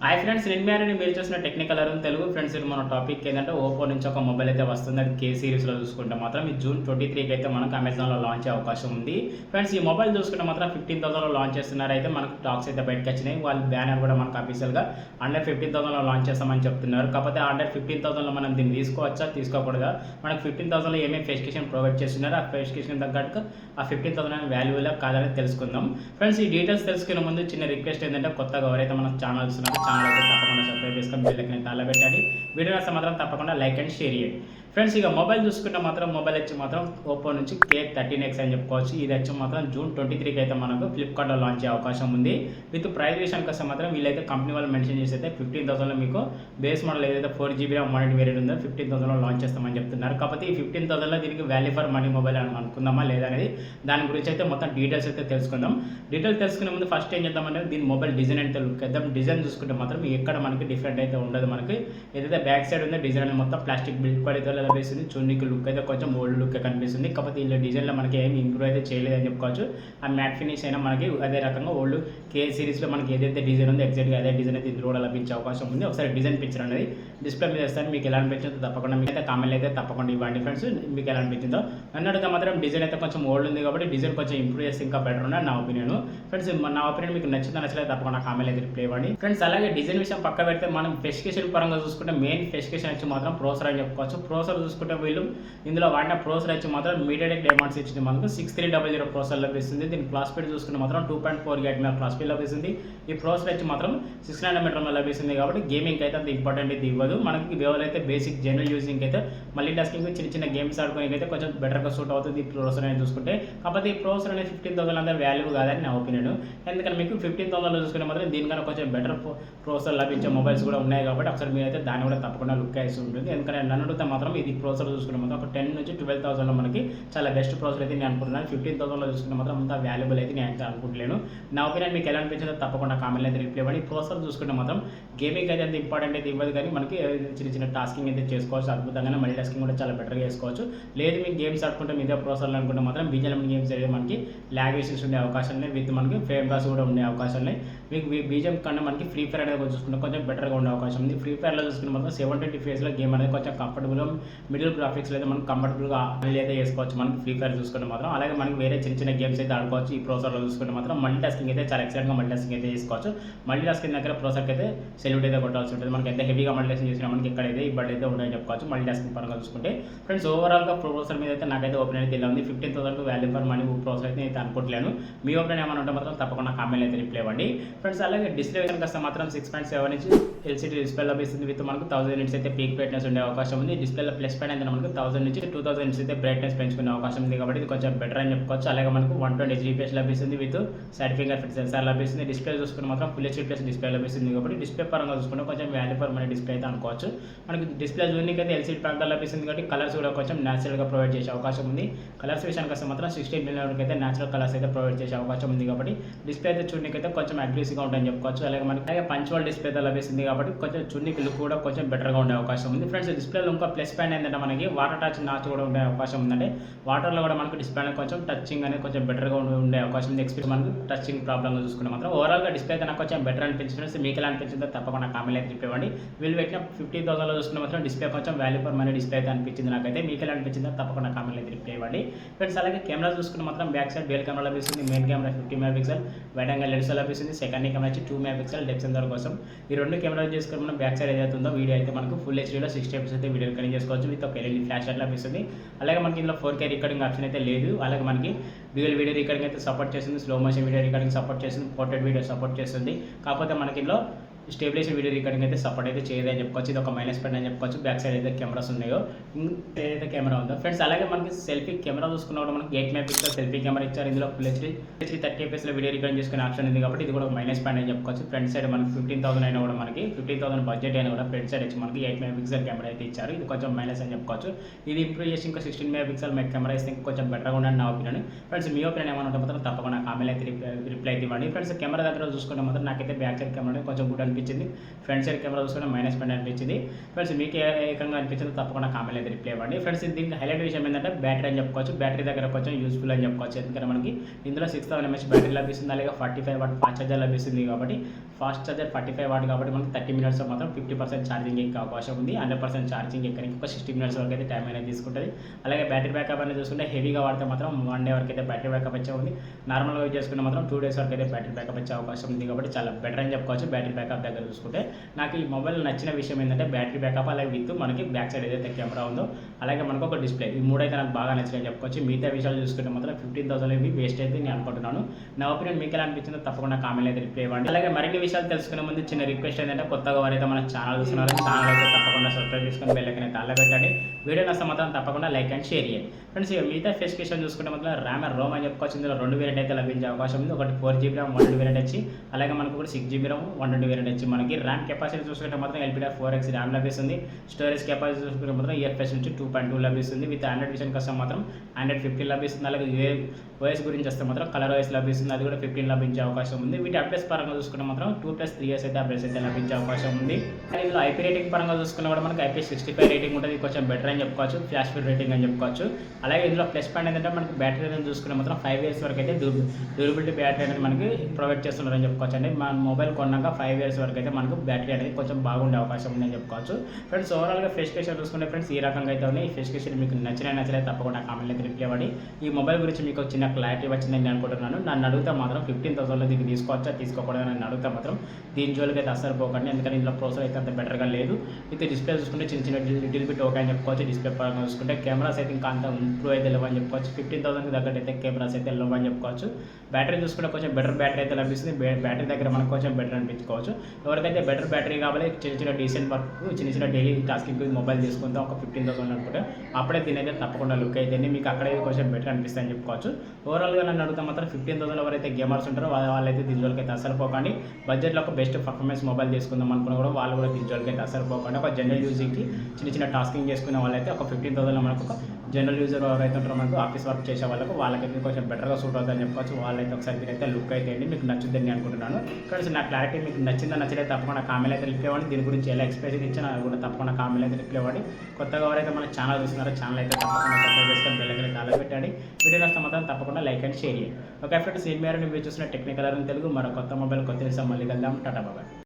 Hi friends, నేను మీరు చూసిన టెక్నికల్ అరుణ్ తెలుగు. ఫ్రెండ్స్, ఇది మన టాపిక్ ఏంటంటే ఓపో నుంచి ఒక మొబైల్ అయితే వస్తుంది. అది కే సిరీస్లో చూసుకుంటే మాత్రం ఈ జూన్ 23కి అయితే మనకు అమెజాన్లో లాంచ్ అయ్యే అవకాశం ఉంది. ఫ్రెండ్స్, ఈ మొబైల్ చూసుకుంటే మాత్రం 15,000లో లాంచ్ చేస్తున్నారు. అయితే మనకు టాక్స్ అయితే బయటకు వచ్చినాయి. వాళ్ళు బ్యానర్ కూడా మనకు అఫీషియల్గా అండర్ 15,000లో లాంచ్ చేస్తామని చెప్తున్నారు. కాకపోతే అండర్ 15,000లో మనం దీన్ని తీసుకోవచ్చా తీసుకోకూడదా, మనకు 15,000లో ఏమేమి ఫెసిఫికేషన్ ప్రొవైడ్ చేస్తున్నారు, ఆ ఫెసిఫికేషన్ తగ్గట్టు ఆ 15,000 వాల్యూలా కాదని తెలుసుకుందాం. ఫ్రెండ్స్, ఈ డీటెయిల్స్ తెలుసుకునే ముందు చిన్న రిక్వెస్ట్ ఏంటంటే కొత్తగా ఎవరైతే మన ఛానల్ చూస్తున్నారో ఛానల్ అయితే తప్పకుండా సబ్స్క్రైబ్ చేసుకొని బెల్ ఐకాన్ తాళ పెట్టండి. వీడియో నచ్చితే మాత్రం తప్పకుండా లైక్ అండ్ షేర్ చేయండి. ఫ్రెండ్స్, ఇక మొబైల్ చూసుకుంటే మాత్రం మొబైల్ వచ్చి మాత్రం ఓపో నుంచి K13X అని చెప్పుకోవచ్చు. ఇది వచ్చి మాత్రం జూన్ 23కి అయితే మనకు ఫ్లిప్కార్ట్లో లాంచ్ అయ్యే అవకాశం ఉంది. విత్ ప్రైస్ విషయానికి వస్తే మాత్రం వీళ్ళైతే కంపెనీ వాళ్ళు మెన్షన్ చేసి అయితే 15,000లో మీకు బేస్ మోడల్ ఏదైతే 4GB మోడల్ వేరియట్ ఉందో 15,000లో లాంచ్ చేస్తామని చెప్తున్నారు. కాకపోతే ఈ 15,000లో దీనికి వాల్యూ ఫర్ మనీ మొబైల్ అని అనుకుందామా లేదా అనేది దాని గురించి అయితే మొత్తం డీటెయిల్స్ అయితే తెలుసుకుందాం. డీటెయిల్స్ తెలుసుకునే ముందు ఫస్ట్ ఏం చేద్దామంటే దీని మొబైల్ డిజైన్ అయితే లుక్ చేద్దాం. డిజైన్ చూసుకుంటే మాత్రం ఎక్కడ మనకి డిఫరెంట్ అయితే ఉండదు. మనకి ఏదైతే బ్యాక్ సైడ్ ఉందో డిజైన్ అనేది మొత్తం ప్లాస్టిక్ బిల్డ్ క్వాలిటీ లభిస్తుంది. చున్నీకి లుక్ అయితే కొంచెం ఓల్డ్ లుక్ కనిపిస్తుంది. కాకపోతే ఇలా డిజైన్లో మనకి ఏమి ఇంప్రూవ్ అయితే చేయలేదని చెప్పుకోవచ్చు. ఆ మ్యాట్ ఫినిష్ అయినా మనకి అదే రకంగా ఓల్డ్ కే సిరీస్లో మనకి ఏదైతే డిజైన్ ఉందో ఎగ్జాక్ట్గా అదే డిజైన్ అయితే ఇందులో కూడా లభించే అవకాశం ఉంది. ఒకసారి డిజైన్ పిక్చర్ అనేది డిస్ప్లే మీద వేస్తాను. మీకు ఎలా అనిపించిందో తప్పకుండా మీకు అయితే కామెంట్ అయితే తప్పకుండా ఇవ్వండి. ఫ్రెండ్స్, మీకు ఎలా అనిపించిందో అన్నట్టుగా మాత్రం డిజైన్ అయితే కొంచెం ఓల్డ్ ఉంది కాబట్టి డిజైన్ కొంచెం ఇంప్రూవ్ చేస్తే ఇంకా బెటర్ ఉన్నది నా ఒపీనియన్. ఫ్రెండ్స్, నా ఒపీనియన్ మీకు నచ్చలేదు తప్పకుండా కామెంట్ అయితే రిప్లై ఇవ్వండి. ఫ్రెండ్స్, అలాగే డిజైన్ విషయం పక్క పెడితే మనం స్పెసిఫికేషన్ పరంగా చూసుకుంటే మెయిన్ స్పెసిఫికేషన్ వచ్చి మాత్రం ప్రోసెసర్ అని చెప్పుకోవచ్చు. ప్రోసెసర్ చూసుకుంటే వీళ్ళు ఇందులో వాడిన ప్రోసెసర్ వచ్చి మాత్రం మీడియాటెక్ డైమండ్స్ ఇచ్చింది మనకు 6300 ప్రోసెసర్ లభిస్తుంది. దీని క్లాస్ స్పీడ్ చూసుకుంటే మాత్రం 2.4 GHz క్లాస్ స్పీడ్ లభిస్తుంది. ఈ ప్రోసెసర్ వచ్చి మాత్రం 6 nm లభిస్తుంది కాబట్టి గేమింగ్ అయితే అంత ఇంపార్టెంట్ ఇది ఇవ్వదు. మనకి ఎవరైతే అయితే బేసిక్ జనరల్ యూజింగ్ అయితే మళ్ళీ టాస్కింగ్ చిన్న గేమ్స్ ఆడుకోవడానికి అయితే కొంచెం బెటర్గా సూట్ అవుతుంది ఈ ప్రోసెసర్ అనేది చూసుకుంటే. కాకపోతే ఈ ప్రోసెసర్ అనేది 15,000 అంతా వాల్యూ కాదని నా ఒపీనియన్. ఎందుకంటే మీకు 15,000లో చూసుకుంటే మాత్రం దీనికన్నా కొంచెం బెటర్ ప్రోసెసర్ లభించే మొబైల్స్ కూడా ఉన్నాయి కాబట్టి ఒకసారి మీరు అయితే దాన్ని కూడా తప్పకుండా లుక్ వేసి ఉంటుంది. ఎందుకంటే నన్ను అడిగితే మాత్రం ఇది ప్రోసెసర్ చూసుకుంటే మాత్రం ఒక 10 నుంచి 12,000లో మనకి చాలా బెస్ట్ ప్రోసెసర్ అయితే నేను అనుకుంటున్నాను. 15,000లో చూసుకుంటే మాత్రం అంత వాల్యుబుల్ అయితే నేను అయితే అనుకుంటలేను. నా ఒపీనియన్ మీకు ఎలా అనిపించిందో తప్పకుండా కామెంట్ అయితే రిప్లై ఇవ్వండి. ప్రోసెసర్ చూసుకుంటే మాత్రం గేమింగ్ అయితే అంత ఇంపార్టెంట్ అయితే ఇవ్వదు, కానీ మనకి చిన్న టాస్కింగ్ అయితే చేసుకోవచ్చు అద్భుతంగానే. మళ్ళీ టాస్కింగ్ కూడా చాలా బెటర్గా చేసుకోవచ్చు. లేదు మీకు గేమ్స్ ఆడుకుంటే మీదే ప్రోసెసర్లు అనుకుంటే మాత్రం బీజిఎం గేమ్స్ అయితే మనకి ల్యాగ్ ఇష్యూస్ ఉండే అవకాశం ఉన్నాయి. విత్ మనకి ఫ్రేమ్ డ్రాప్స్ కూడా ఉండే అవకాశం ఉన్నాయి. మీకు బీజిఎం కన్నా మనకి ఫ్రీ ఫైర్ అనేది చూసుకుంటే కొంచెం బెటర్గా ఉండే అవకాశం ఉంది. ఫ్రీ ఫైర్లో చూసుకుంటే మాత్రం 720 FPS గేమ్ అనేది కొంచెం కంఫర్టబుల్గా మిడిల్ గ్రాఫిక్స్ అయితే మనం కంఫర్టబుల్గా అయితే చేసుకోవచ్చు మనకి ఫ్రీ ఫైర్ చూసుకుంటే మాత్రం. అలాగే మనకి వేరే చిన్న గేమ్స్ అయితే ఆడుకోవచ్చు. ఈ ప్రోసెసర్లో చూసుకుంటే మాత్రం మల్టీ టాస్కింగ్ అయితే చాలా ఎక్సలెంట్గా మల్టీ టాస్కింగ్ అయితే చేసుకోవచ్చు. మల్టీ టాస్కింగ్ దగ్గర ప్రోసెసర్కి అయితే సెల్యూట్ అయితే కొట్టాల్సి ఉంటుంది. మనకి ఎంత హెవీగా మల్టీ టాస్కింగ్ చేసినా మనకి ఎక్కడైతే ఇబ్బంది అయితే ఉండని చెప్పుకోవచ్చు మల్టీ టాస్కింగ్ పరంగా చూసుకుంటే. ఫ్రెండ్స్, ఓవరాల్గా ప్రోసెసర్ మీద అయితే నాకైతే ఒపీనియన్ అయితే ఇలా ఉంది. 15,000 వాల్యూ ఫర్ మనీ ప్రోసెసర్ అయితే నేను అనుకోవట్లేను. మీ ఒపీనియన్ ఏమైనా ఉంటే మాత్రం తప్పకుండా కామెంట్ అయితే రిప్లై ఇవ్వండి. ఫ్రెండ్స్, అలాగే డిస్ప్లే విషయానికి వస్తే మాత్రం 6.7 ఇంచ్ ఎల్సీడీ డిస్ప్లే లభిస్తుంది. విత్ మనకు 1000 nits అయితే పీక్ బ్రైట్నెస్ ఉండే అవకాశం ఉంది. డిస్ప్లేలో ప్లస్ పాయింట్ అయితే మనకు 1000 నుంచి 2000 nits అయితే బ్రైట్నెస్ పెంచుకునే అవకాశం ఉంది కాబట్టి ఇది కొంచెం బెటర్ అని చెప్పుకోవచ్చు. అలాగే మనకు 120 HDPS లభిస్తుంది. With side finger print censor లభిస్తుంది. డిస్ప్లే చూసుకుంటే మాత్రం ఫుల్ హెచ్డీ ప్లస్ డిస్ప్లే లభిస్తుంది కాబట్టి డిస్ప్లే పరంగా చూసుకుంటే కొంచెం వాల్యూ ఫర్ మనీ డిస్ప్లే అయితే అనుకోవచ్చు. మనకి డిస్ప్లే జూనిక్ అయితే ఎల్సీడీ ప్రాంతాలు లభిస్తుంది కాబట్టి కలర్స్ కూడా కొంచెం న్యాచురల్గా ప్రొవైడ్ చేసే అవకాశం ఉంది. కలర్స్ విషయానికి వస్తే మాత్రం 16 million అయితే న్యాచురల్ కలర్స్ అయితే ప్రొవైడ్ చేసే అవకాశం ఉంది కాబట్టి డిస్ప్లే అయితే చూడడానికి అయితే కొంచెం అగ్రెసివ్గా ఉంటుందని చెప్పుకోవచ్చు. అలాగే మనకి పంచువల్ డిస్ప్లే అయితే లభిస్తుంది కాబట్టి కొంచెం చూడడానికి లుక్ కూడా కొంచెం బెటర్గా ఉండే అవకాశం ఉంది. ఫ్రెండ్స్, డిస్ప్లేలో ఇంకా ప్లస్ పాయింట్ ఏంటంటే మనకి వాటర్ టచ్ నాచ్ కూడా ఉండే అవకాశం ఉందంటే వాటర్లో కూడా మనకు డిస్ప్లే కొంచెం టచింగ్ అనేది కొంచెం బెటర్గా ఉండే అవకాశం ఉంది. ఎక్స్పీరియన్స్ మనకు టచింగ్ ప్రాబ్లమ్గా చూసుకుంటే మాత్రం ఓవరాల్గా డిస్ప్లే అయితే నాకు కొంచెం బెటర్ అనిపించింది. మీకు ఎలా అనిపించిందో తప్పకుండా కామెంట్ అయితే ఇవ్వండి. వీళ్ళు పెట్టిన 15,000లో చూసుకుంటే మాత్రం డిస్ప్లే కొంచెం వాల్యూ ఫర్ మనీ డిస్ప్లే అయితే అనిపించింది నాకైతే. మీకు ఎలా అనిపించిందో తప్పకుండా కామెంట్ అయితే రిప్లై ఇవ్వండి. ఫ్రెండ్స్, అలాగే కెమెరా చూసుకుంటే మాత్రం బ్యాక్ సైడ్ డ్యూయల్ కెమెరా లభిస్తుంది. Main camera 50 MP wide angle lens లభిస్తుంది. సెకండ్ కెమెరా వచ్చి 2 MP డెప్త్ సెన్సార్ కోసం. ఈ రెండు కెమెరాలు చేసుకుని మనం బ్యాక్ సైడ్ ఏదైతే ఉందో వీడియో అయితే మనకు ఫుల్ హెచ్డీలో 60 FPS అయితే వీడియో రికార్డింగ్ చేసుకోవచ్చు. విత్ ఒక LED ఫ్లాష్ లైట్ లభిస్తుంది. అలాగే మనకి ఇందులో 4K రికార్డింగ్ ఆప్షన్ అయితే లేదు. అలాగే మనకి డ్యూయల్ వీడియో రికార్డింగ్ అయితే సపోర్ట్ చేస్తుంది. Slow motion video recording support చేస్తుంది. పోర్ట్రేట్ వీడియో సపోర్ట్ చేస్తుంది. కాకపోతే మనకి ఇందులో స్టేబిలైజేషన్ వీడియో రికార్డింగ్ అయితే సపోర్ట్ అయితే చేయదని చెప్పుకోవచ్చు. ఇది ఒక మైనస్ పాయింట్ అని చెప్పుకోవచ్చు. బ్యాక్ సైడ్ అయితే కెమెరాస్ ఉన్నాయో ఏదైతే కెమెరా ఉందో. ఫ్రెండ్స్, అలాగే మనకి సెల్ఫీ కెమెరా చూసుకున్నా కూడా మనకి 8 MP సెల్ఫీ కెమెరా ఇచ్చారు. ఇందులో full HD 30 FPS video recording చేసుకునే ఆప్షన్ ఉంది కాబట్టి ఇది కూడా ఒక మైనస్ పాయింట్ అని చెప్పుకోవచ్చు. ఫ్రంట్ సైడ్ మనకి 15,000 అయినా కూడా మనకి 15,000 బడ్జెట్ అయినా కూడా ఫ్రంట్ సైడ్ వచ్చి మనకి 8 MP కెమెరా అయితే ఇచ్చారు. ఇది కొంచెం మైనస్ అని చెప్పుకోవచ్చు. ఇది ఇంప్రూవ్ చేసి ఇంకా 16 MP కెమెరా ఇస్తే ఇంకా కొంచెం బెటర్గా ఉందని నా ఒపీనియన్. ఫ్రెండ్స్, మీ ఒపీనియన్ ఏమైనా ఉంటే మాత్రం తప్పకుండా కామెంట్ అయితే రిప్లై అయితే ఇవ్వండి. ఫ్రెండ్స్, కెమెరా దగ్గర చూసుకుంటే మాత్రం నాకైతే బ్యాక్ సైడ్ కెమెరా కొంచెం గుడ్ అనిపించింది. ఫ్రంట్ సైడ్ కెమెరా చూసుకుంటే మైనస్ పాయింట్ అనిపించింది. ఫ్రెండ్స్, మీకు ఏకంగా అనిపించిందో తప్పకుండా కామెంట్ అయితే రిప్లై ఇవ్వండి. ఫ్రెండ్స్, దీనికి హైలైట్ విషయం ఏంటంటే బ్యాటరీ అని చెప్పుకోవచ్చు. బ్యాటరీ దగ్గర కొంచెం యూస్ఫుల్ అని చెప్పుకోవచ్చు. ఎందుకంటే మనకి ఇందులో 6000 mAh బ్యాటరీ లభిస్తుంది. అలాగే 45 వాట్ ఫాస్ట్ ఛార్జర్ లభిస్తుంది కాబట్టి ఫాస్ట్ చార్జర్ 45 వాట్ కాబట్టి మనకి 30 మినిట్స్లో మాత్రం 50% ఛార్జింగ్ ఎక్కే అవకాశం ఉంది. 100% ఛార్జింగ్ ఎక్కడానికి ఒక 60 మినిట్స్ వరకు అయితే టైం అనేది తీసుకుంటుంది. అలాగే బ్యాటరీ బ్యాకప్ అనేది చూసుకుంటే హెవీగా వాడితే మాత్రం 1 డే వరకు అయితే బ్యాటరీ బ్యాకప్ వచ్చే ఉంది. నార్మల్గా యూజ్ చేసుకుంటే మాత్రం 2 డేస్ వరకు అయితే బ్యాటరీ బ్యాకప్ వచ్చే అవకాశం ఉంది. కాబట్టి చాలా బెటర్ అని చెప్పుకోవచ్చు బ్యాటరీ బ్యాకప్ దగ్గర చూసుకుంటే. నాకు ఈ మొబైల్ నచ్చిన విషయం ఏంటంటే బ్యాటరీ బ్యాకప్, అలాగే విత్ మనకి బ్యాక్ సైడ్ ఏదైతే కెమెరా ఉందో, అలాగే మనకు ఒక డిస్ప్లే, ఈ మూడైతే నాకు బాగా నచ్చినాయని చెప్పుకోవచ్చు. మిగతా విషయాలు చూసుకుంటే మాత్రం 15,000 ఇవి వేస్ట్ అయితే నేను అనుకుంటున్నాను. నా ఒపీనియన్ మీకు ఎలా అనిపించిందో తప్పకుండా కామెంట్ అయితే రిప్లై ఇవ్వండి. అలాగే మరిన్ని విషయాలు తెలుసుకునే ముందు చిన్న రిక్వెస్ట్ ఏంటంటే కొత్తగా వారైతే మన ఛానల్ చూస్తున్నారు, ఛానల్ అయితే తప్పకుండా సబ్స్క్రైబ్ చేసుకొని బెల్ ఐకాన్ అయితే ఆల్లో పెట్టండి. వీడియో నచ్చితే మాత్రం తప్పకుండా లైక్ అండ్ షేర్ చేయండి. ఫ్రెండ్స్ ఇక మిగతా స్పెసిఫికేషన్ చూసుకుంటే మాత్రం ర్యామ్ అండ్ రోమ్ అని చెప్పుకోవచ్చు. ఇందులో 2 వేరియంట్ అయితే లభించే అవకాశం ఉంది. ఒకటి 4GB ర్యామ్ 1 వేరియంట్ వచ్చి, అలాగే మనకు కూడా 6GB ర్యామ్ 1 వేరియంట్ వచ్చి. మనకి ర్యామ్ కెపాసిటీ చూసుకుంటే మాత్రం LPDDR4X ర్యామ్ లభిస్తుంది. స్టోరేజ్ కెపాసిటీ చూసుకుంటే మాత్రం EFS నుంచి 2.2 లభిస్తుంది. విత్ ఆండ్రాయిడ్ విషయానికి వస్తే మాత్రం ఆండ్రాయిడ్ 15 లభిస్తుంది. అలాగే OS గురించి వస్తే మాత్రం కలర్ OS లభిస్తుంది, అది కూడా 15 లభించే అవకాశం ఉంది. వీటి అప్డేట్స్ పరంగా చూసుకుంటే మాత్రం 2+3 ఇయర్స్ అయితే అప్డేట్స్ అయితే లభించే అవకాశం ఉంది. అండ్ ఇందులో IP రేటింగ్ పరంగా చూసుకున్నా కూడా మనకి IP65 రేటింగ్ ఉంటుంది, కొంచెం బెటర్ అని చెప్పుకోవచ్చు, ఫ్లాష్ స్పీడ్ రేటింగ్ అని చెప్పుకోవచ్చు. అలాగే ఇందులో ప్లస్ పాయింట్ ఏంటంటే మనకి బ్యాటరీ అనేది చూసుకుంటే మాత్రం 5 ఇయర్స్ వరకు అయితే డ్యూరబిలిటీ బ్యాటరీ అనేది మనకి ప్రొవైడ్ చేస్తున్నారని చెప్పుకోవచ్చు. అండి మన మొబైల్ కొన్నాక 5 ఇయర్స్ వరకు అయితే మనకు బ్యాటరీ అనేది కొంచెం బాగుండే అవకాశం ఉందని చెప్పుకోవచ్చు. ఫ్రెండ్స్ ఓవరాల్గా స్పెసిఫికేషన్ చూసుకుంటే ఫ్రెండ్స్ ఈ రకంగా అయితే ఉన్నాయి. ఈ స్పెసిఫికేషన్ మీకు నచ్చలేదు తప్పకుండా కామెంట్లకి రిప్లై ఇవ్వండి. ఈ మొబైల్ గురించి మీకు చిన్న క్లారిటీ వచ్చిందని నేను అనుకుంటున్నాను. నన్ను అడిగితే మాత్రం 15,000లో దీన్ని తీసుకోవచ్చా తీసుకోకూడదు నన్ను అడిగితే మాత్రం దీని జోలికి అయితే అసలు పోకండి, ఎందుకంటే ఇందులో ప్రాసెసర్ అయితే అంత బెటర్గా లేదు. విత్ డిస్ప్లే చూసుకుంటే చిన్న లిటిల్ బిట్ ఓకే అని చెప్పుకోవచ్చు. డిస్ప్లే పరంగా చూసుకుంటే కెమెరాస్ అయితే ఇంకా అంత ఇంప్రూవ్ అయితే లేవని చెప్పుకోవచ్చు. 15,000కి తగ్గట్టు అయితే కెమెరాస్ అయితే లేవని చెప్పుకోవచ్చు. బ్యాటరీ చూసుకుంటే కొంచెం బెటర్ బ్యాటరీ అయితే లభిస్తుంది. బ్యాటరీ దగ్గర మనకు కొంచెం బెటర్ అనిపించుకోవచ్చు. ఎవరికైతే బెటర్ బ్యాటరీ కావాలి, చిన్న డీసెంట్ వర్క్, చిన్న డైలీ టాస్కింగ్ మొబైల్ తీసుకుంటే ఒక 15,000 అనుకుంటే అప్పుడే దీని అయితే తప్పకుండా లుక్ అయితే మీకు అక్కడే కొంచెం బెటర్ అనిపిస్తుంది అని చెప్పుకోవచ్చు. ఓవరాల్గా నన్ను అడుగుతా మాత్రం 15,000 ఎవరైతే గేమర్స్ ఉంటారో వాళ్ళైతే దీని జోలికి అయితే అసలు పోకండి. బడ్జెట్లో ఒక బెస్ట్ పర్ఫార్మెన్స్ మొబైల్ తీసుకుందాం అనుకున్నా కూడా వాళ్ళు కూడా దీని జోలికి అయితే అసలు పోకండి. ఒక జనరల్ యూజింగ్కి చిన్న టాస్కింగ్ చేసుకునే వాళ్ళైతే ఒక 15,000 మనకు ఒక జనరల్ యూజర్ ఎవరైతే ఉంటారో మనకు ఆఫీస్ వర్క్ చేసే వాళ్ళకైతే కొంచెం బెటర్గా సూట్ అవుతుందని చెప్పుకోవచ్చు. వాళ్ళైతే ఒకసారి దీనైతే లుక్ అయితే మీకు నచ్చుద్దని అనుకుంటున్నాను. ఫ్రెండ్స్ నా క్లారిటీ మీకు నచ్చిందా నచ్చలేదు తప్పకుండా కామెంట్ అయితే రిప్లై ఇవ్వండి. దీని గురించి ఎలా ఎక్స్ప్రెషన్ ఇచ్చినా అది కూడా తప్పకుండా కామెంట్ అయితే రిప్లై ఇవ్వండి. కొత్తగా ఎవరైతే మన ఛానల్ చూస్తున్నారో ఛానల్ అయితే తప్పకుండా సబ్స్క్రైబ్ చేసుకొని బెల్ ఐకాన్ ఆల్లో పెట్టండి. వీడియో నచ్చితే మాత్రం తప్పకుండా లైక్ అండ్ షేర్ చేయండి. ఓకే ఫ్రెండ్స్, మీరు చూసిన టెక్నికల్ తెలుగు మరో కొత్త మొబైల్ కొత్త విషయం మళ్ళీ కలుద్దాం. టాటా బాయ్.